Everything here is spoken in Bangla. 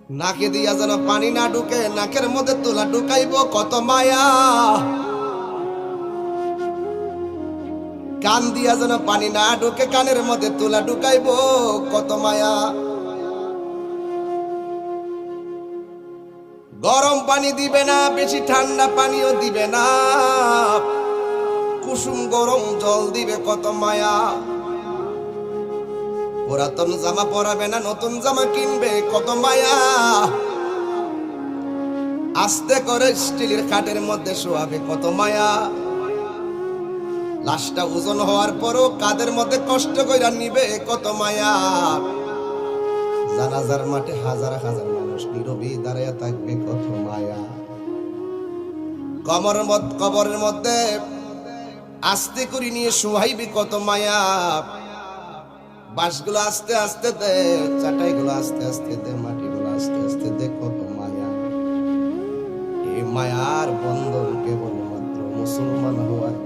নাকে দিয়া যেন পানি না ঢুকে, নাকের মধ্যে তুলা ঢুকাইব কত মায়া। কান দিয়া যেন পানি না ঢুকে, কানের মধ্যে তুলা ঢুকাইব কত মায়া। গরম পানি দিবে না, বেশি ঠান্ডা পানিও দিবে না, কুসুম গরম জল দিবে কত মায়া। পুরাতন জামা পরাবে না, নতুন জামা কিনবে কত মায়া। আস্তে করে স্টিলের খাটের মধ্যে শোয়াবে কত মায়া। লাশটা ওজন হওয়ার পরও কাদের মধ্যে কষ্ট কইরা নিবে কত মায়া। জানাজার মাঠে হাজার হাজার মানুষ নীরবে দাঁড়ায় থাকবে কত মায়া। কবরের মধ্যে আস্তে করে নিয়ে শোয়াইবে কত মায়া। বাঁশগুলো আস্তে আস্তে দে, চাটাইগুলো আস্তে আস্তে দে, মাটিগুলো আস্তে আস্তে দে, কত মায়া। এই মায়ার বন্ধন কেবলমাত্র মুসলমান হওয়ার